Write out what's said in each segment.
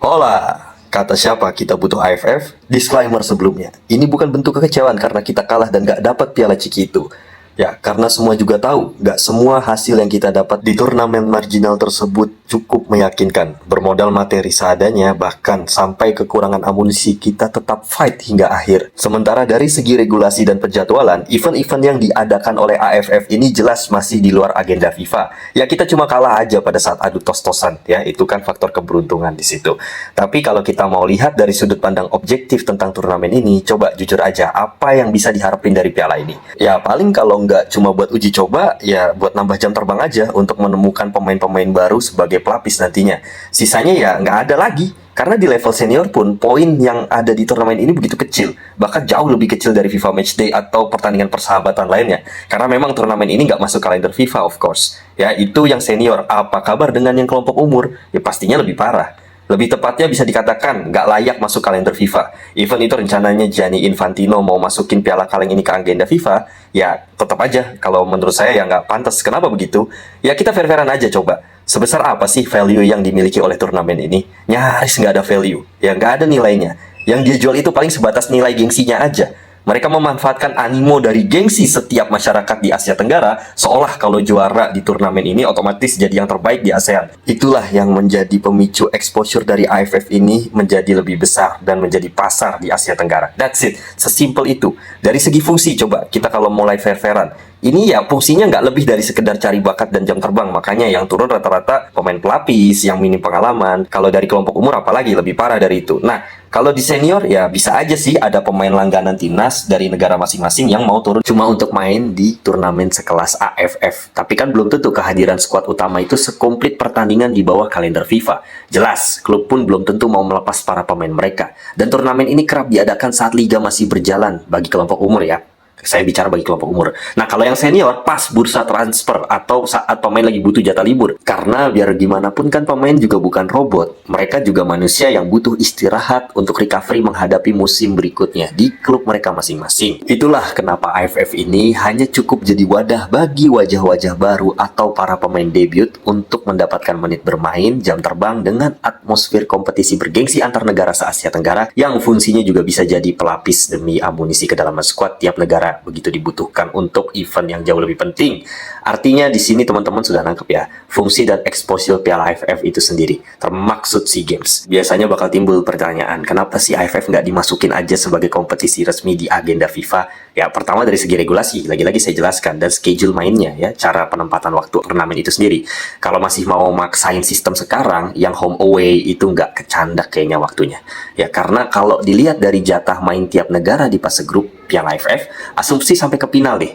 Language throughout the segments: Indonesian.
Hola, kata siapa kita butuh AFF? Disclaimer sebelumnya, ini bukan bentuk kekecewaan karena kita kalah dan gak dapat piala ciki itu. Ya, karena semua juga tahu, gak semua hasil yang kita dapat di turnamen marginal tersebut cukup meyakinkan. Bermodal materi seadanya, bahkan sampai kekurangan amunisi, kita tetap fight hingga akhir. Sementara dari segi regulasi dan penjadwalan, event-event yang diadakan oleh AFF ini jelas masih di luar agenda FIFA. Ya, kita cuma kalah aja pada saat adu tos-tosan, ya, itu kan faktor keberuntungan di situ. Tapi kalau kita mau lihat dari sudut pandang objektif tentang turnamen ini, coba jujur aja, apa yang bisa diharapin dari piala ini? Ya, paling kalau nggak cuma buat uji coba, ya buat nambah jam terbang aja untuk menemukan pemain-pemain baru sebagai pelapis nantinya. Sisanya ya nggak ada lagi. Karena di level senior pun, poin yang ada di turnamen ini begitu kecil. Bahkan jauh lebih kecil dari FIFA Matchday atau pertandingan persahabatan lainnya. Karena memang turnamen ini nggak masuk kalender FIFA, of course. Ya, itu yang senior. Apa kabar dengan yang kelompok umur? Ya pastinya lebih parah. Lebih tepatnya bisa dikatakan nggak layak masuk kalender FIFA. Event itu rencananya Gianni Infantino mau masukin piala kaleng ini ke agenda FIFA, ya tetap aja kalau menurut saya ya nggak pantas. Kenapa begitu? Ya kita fair-fairan aja coba. Sebesar apa sih value yang dimiliki oleh turnamen ini? Nyaris nggak ada value, ya nggak ada nilainya. Yang dia jual itu paling sebatas nilai gengsinya aja. Mereka memanfaatkan animo dari gengsi setiap masyarakat di Asia Tenggara, seolah kalau juara di turnamen ini otomatis jadi yang terbaik di ASEAN. Itulah yang menjadi pemicu exposure dari AFF ini menjadi lebih besar dan menjadi pasar di Asia Tenggara. That's it, sesimpel itu. Dari segi fungsi, coba kita kalau mulai fair-fairan, ini ya fungsinya nggak lebih dari sekedar cari bakat dan jam terbang. Makanya yang turun rata-rata pemain pelapis, yang minim pengalaman. Kalau dari kelompok umur apalagi lebih parah dari itu. Nah, kalau di senior ya bisa aja sih ada pemain langganan timnas dari negara masing-masing yang mau turun cuma untuk main di turnamen sekelas AFF. Tapi kan belum tentu kehadiran skuad utama itu sekomplit pertandingan di bawah kalender FIFA. Jelas, klub pun belum tentu mau melepas para pemain mereka. Dan turnamen ini kerap diadakan saat liga masih berjalan bagi kelompok umur ya. Saya bicara bagi kelompok umur. Nah, kalau yang senior, pas bursa transfer atau saat pemain lagi butuh jatah libur. Karena biar gimana pun kan pemain juga bukan robot. Mereka juga manusia yang butuh istirahat untuk recovery menghadapi musim berikutnya di klub mereka masing-masing. Itulah kenapa AFF ini hanya cukup jadi wadah bagi wajah-wajah baru atau para pemain debut untuk mendapatkan menit bermain, jam terbang dengan atmosfer kompetisi bergengsi antar negara se-Asia Tenggara yang fungsinya juga bisa jadi pelapis demi amunisi kedalaman skuad tiap negara begitu dibutuhkan untuk event yang jauh lebih penting. Artinya di sini teman-teman sudah nangkep ya, fungsi dan exposure Piala AFF itu sendiri, termaksud SEA Games. Biasanya bakal timbul pertanyaan, kenapa sih AFF nggak dimasukin aja sebagai kompetisi resmi di agenda FIFA? Ya, pertama dari segi regulasi, lagi-lagi saya jelaskan, dan schedule mainnya ya, cara penempatan waktu turnamen itu sendiri. Kalau masih mau maksain sistem sekarang, yang home away itu nggak kecandak kayaknya waktunya. Ya, karena kalau dilihat dari jatah main tiap negara di fase grup Piala AFF, asumsi sampai ke final deh.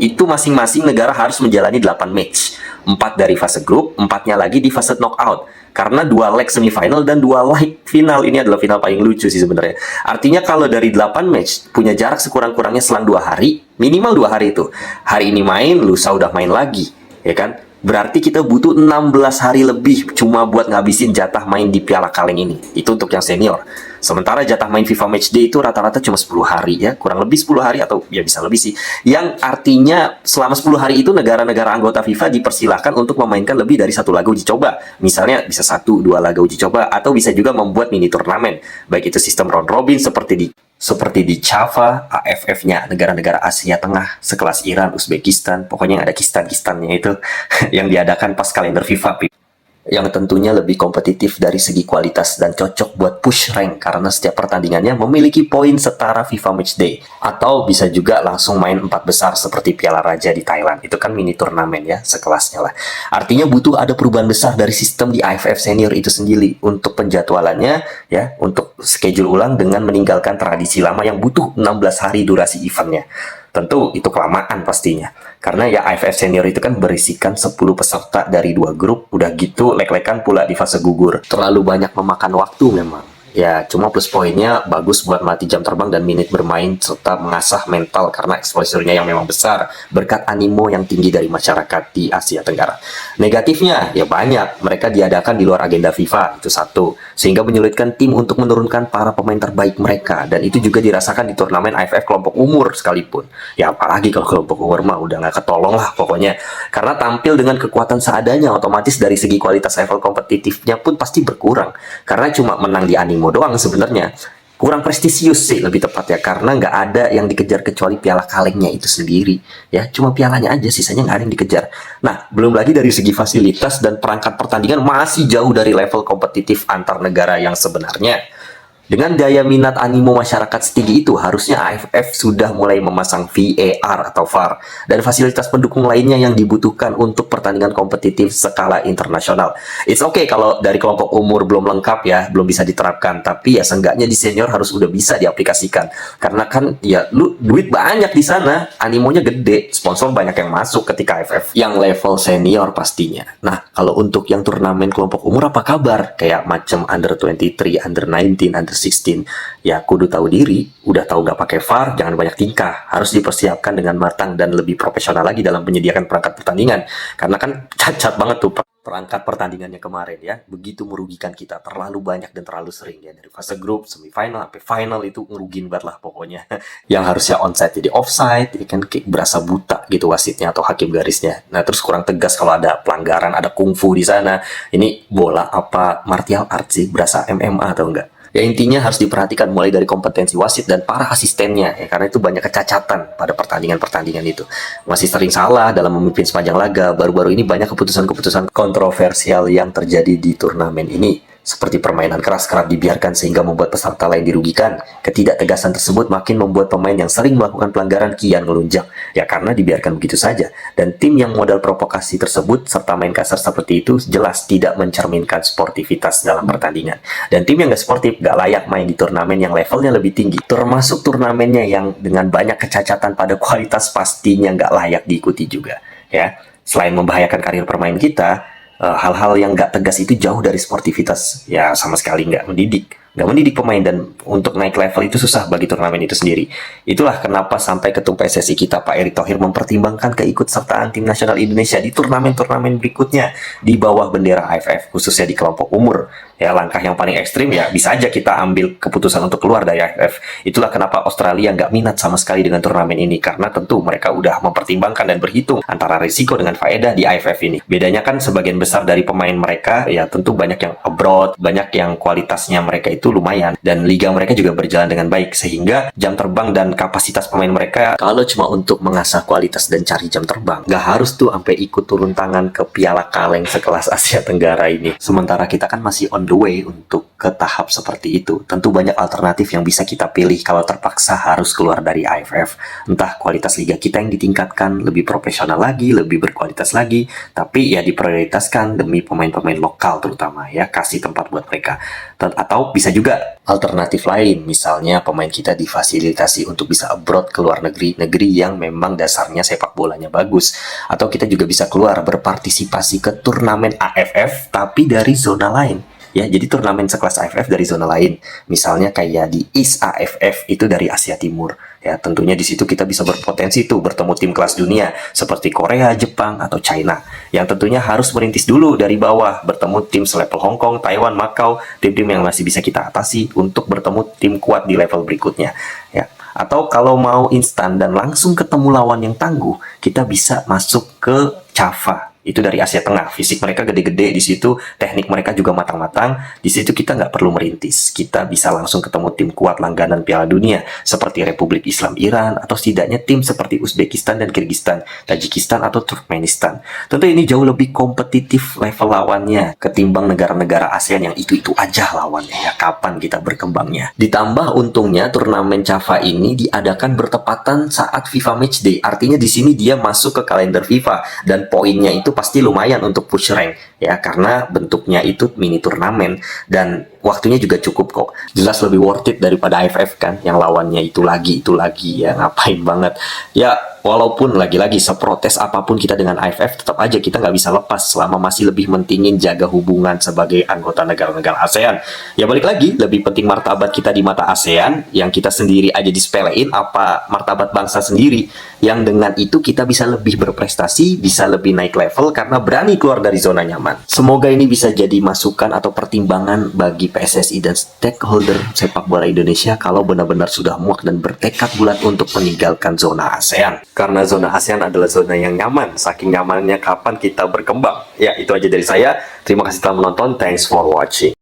Itu masing-masing negara harus menjalani 8 match. 4 dari fase grup, 4-nya lagi di fase knockout. Karena 2 leg semifinal dan 2 leg final. Ini adalah final paling lucu sih sebenarnya. Artinya kalau dari 8 match, punya jarak sekurang-kurangnya selang 2 hari, minimal 2 hari itu. Hari ini main, lusa udah main lagi. Ya kan? Berarti kita butuh 16 hari lebih cuma buat ngabisin jatah main di Piala Kaleng ini. Itu untuk yang senior. Sementara jatah main FIFA Matchday itu rata-rata cuma 10 hari ya. Kurang lebih 10 hari atau ya bisa lebih sih. Yang artinya selama 10 hari itu negara-negara anggota FIFA dipersilahkan untuk memainkan lebih dari 1 laga uji coba. Misalnya bisa 1-2 laga uji coba atau bisa juga membuat mini turnamen. Baik itu sistem round robin seperti di Java, AFF-nya negara-negara Asia Tengah, sekelas Iran, Uzbekistan, pokoknya yang ada Kistan-Kistannya itu, yang diadakan pas kalender FIFA. Yang tentunya lebih kompetitif dari segi kualitas dan cocok buat push rank karena setiap pertandingannya memiliki poin setara FIFA Matchday. Atau bisa juga langsung main 4 besar seperti Piala Raja di Thailand. Itu kan mini turnamen ya, sekelasnya lah. Artinya butuh ada perubahan besar dari sistem di AFF senior itu sendiri untuk penjadwalannya ya, untuk schedule ulang dengan meninggalkan tradisi lama yang butuh 16 hari durasi eventnya. Tentu itu kelamaan pastinya. Karena ya AFF senior itu kan berisikan 10 peserta dari 2 grup. Udah gitu lek-lekan pula di fase gugur. Terlalu banyak memakan waktu memang. Ya, cuma plus poinnya bagus buat melatih jam terbang dan menit bermain serta mengasah mental karena exposure-nya yang memang besar berkat animo yang tinggi dari masyarakat di Asia Tenggara. Negatifnya ya banyak, mereka diadakan di luar agenda FIFA, itu satu, sehingga menyulitkan tim untuk menurunkan para pemain terbaik mereka, dan itu juga dirasakan di turnamen AFF kelompok umur sekalipun. Ya apalagi kalau kelompok umur mah udah nggak ketolong lah pokoknya, karena tampil dengan kekuatan seadanya, otomatis dari segi kualitas level kompetitifnya pun pasti berkurang, karena cuma menang di animo doang sebenarnya. Kurang prestisius sih lebih tepat ya, karena nggak ada yang dikejar kecuali piala kalengnya itu sendiri ya, cuma pialanya aja, sisanya nggak ada yang dikejar. Nah, belum lagi dari segi fasilitas dan perangkat pertandingan masih jauh dari level kompetitif antar negara yang sebenarnya. Dengan daya minat animo masyarakat setinggi itu, harusnya AFF sudah mulai memasang VAR atau VAR dan fasilitas pendukung lainnya yang dibutuhkan untuk pertandingan kompetitif skala internasional. It's okay kalau dari kelompok umur belum lengkap ya, belum bisa diterapkan, tapi ya seenggaknya di senior harus udah bisa diaplikasikan. Karena kan ya lu duit banyak di sana, animonya gede, sponsor banyak yang masuk ketika AFF yang level senior pastinya. Nah, kalau untuk yang turnamen kelompok umur apa kabar? Kayak macam under 23, under 19, under 16, ya kudu tahu diri, udah tahu nggak pakai VAR, jangan banyak tingkah, harus dipersiapkan dengan matang dan lebih profesional lagi dalam menyediakan perangkat pertandingan, karena kan cacat banget tuh perangkat pertandingannya kemarin ya, begitu merugikan kita, terlalu banyak dan terlalu sering ya, dari fase grup, semifinal, sampai final itu ngerugin banget lah pokoknya. Yang harusnya onside jadi offside, ya kan kayak berasa buta gitu wasitnya atau hakim garisnya. Nah terus kurang tegas kalau ada pelanggaran, ada kungfu di sana. Ini bola apa martial arts sih, berasa MMA atau enggak? Ya intinya harus diperhatikan mulai dari kompetensi wasit dan para asistennya ya, karena itu banyak kecacatan pada pertandingan-pertandingan itu. Masih sering salah dalam memimpin sepanjang laga. Baru-baru ini banyak keputusan-keputusan kontroversial yang terjadi di turnamen ini. Seperti permainan keras kerap dibiarkan sehingga membuat peserta lain dirugikan. Ketidaktegasan tersebut makin membuat pemain yang sering melakukan pelanggaran kian melunjak. Ya karena dibiarkan begitu saja. Dan tim yang modal provokasi tersebut serta main kasar seperti itu jelas tidak mencerminkan sportivitas dalam pertandingan. Dan tim yang gak sportif gak layak main di turnamen yang levelnya lebih tinggi. Termasuk turnamennya yang dengan banyak kecacatan pada kualitas pastinya gak layak diikuti juga. Ya, selain membahayakan karir permain kita, hal-hal yang nggak tegas itu jauh dari sportivitas, ya sama sekali nggak mendidik pemain, dan untuk naik level itu susah bagi turnamen itu sendiri. Itulah kenapa sampai ketum PSSI kita Pak Erick Thohir mempertimbangkan keikutsertaan tim nasional Indonesia di turnamen-turnamen berikutnya di bawah bendera AFF, khususnya di kelompok umur. Ya langkah yang paling ekstrim ya bisa aja kita ambil keputusan untuk keluar dari AFF. Itulah kenapa Australia nggak minat sama sekali dengan turnamen ini, karena tentu mereka udah mempertimbangkan dan berhitung antara risiko dengan faedah di AFF ini. Bedanya kan sebagian besar dari pemain mereka ya tentu banyak yang abroad, banyak yang kualitasnya mereka itu lumayan, dan liga mereka juga berjalan dengan baik, sehingga jam terbang dan kapasitas pemain mereka kalau cuma untuk mengasah kualitas dan cari jam terbang, nggak harus tuh sampai ikut turun tangan ke piala kaleng sekelas Asia Tenggara ini. Sementara kita kan masih on the way untuk ke tahap seperti itu. Tentu banyak alternatif yang bisa kita pilih kalau terpaksa harus keluar dari AFF. Entah kualitas liga kita yang ditingkatkan lebih profesional lagi, lebih berkualitas lagi, tapi ya diprioritaskan demi pemain-pemain lokal terutama ya, kasih tempat buat mereka. Atau bisa juga alternatif lain, misalnya pemain kita difasilitasi untuk bisa abroad ke luar negeri, negeri yang memang dasarnya sepak bolanya bagus. Atau kita juga bisa keluar berpartisipasi ke turnamen AFF tapi dari zona lain. Ya, jadi turnamen sekelas AFF dari zona lain. Misalnya kayak di East AFF itu dari Asia Timur. Ya, tentunya di situ kita bisa berpotensi tuh bertemu tim kelas dunia seperti Korea, Jepang, atau China. Yang tentunya harus merintis dulu dari bawah, bertemu tim selevel Hong Kong, Taiwan, Macau, tim-tim yang masih bisa kita atasi untuk bertemu tim kuat di level berikutnya. Ya. Atau kalau mau instan dan langsung ketemu lawan yang tangguh, kita bisa masuk ke Java. Itu dari Asia Tengah, fisik mereka gede-gede di situ, teknik mereka juga matang-matang. Di situ kita nggak perlu merintis, kita bisa langsung ketemu tim kuat langganan Piala Dunia seperti Republik Islam Iran, atau setidaknya tim seperti Uzbekistan dan Kyrgyzstan, Tajikistan atau Turkmenistan. Tentu ini jauh lebih kompetitif level lawannya ketimbang negara-negara ASEAN yang itu-itu aja lawannya ya, kapan kita berkembangnya. Ditambah untungnya turnamen Java ini diadakan bertepatan saat FIFA Matchday, artinya di sini dia masuk ke kalender FIFA dan poinnya itu pasti lumayan untuk push rank ya, karena bentuknya itu mini turnamen dan waktunya juga cukup kok. Jelas lebih worth it daripada AFF kan, yang lawannya itu lagi ya, ngapain banget. Ya Walaupun lagi-lagi seprotes apapun kita dengan AFF, tetap aja kita nggak bisa lepas selama masih lebih mentingin jaga hubungan sebagai anggota negara-negara ASEAN. Ya balik lagi, lebih penting martabat kita di mata ASEAN, yang kita sendiri aja disepelein, apa martabat bangsa sendiri, yang dengan itu kita bisa lebih berprestasi, bisa lebih naik level karena berani keluar dari zona nyaman. Semoga ini bisa jadi masukan atau pertimbangan bagi PSSI dan stakeholder sepak bola Indonesia kalau benar-benar sudah muak dan bertekad bulat untuk meninggalkan zona ASEAN. Karena zona ASEAN adalah zona yang nyaman, saking nyamannya kapan kita berkembang. Ya, itu aja dari saya. Terima kasih telah menonton. Thanks for watching.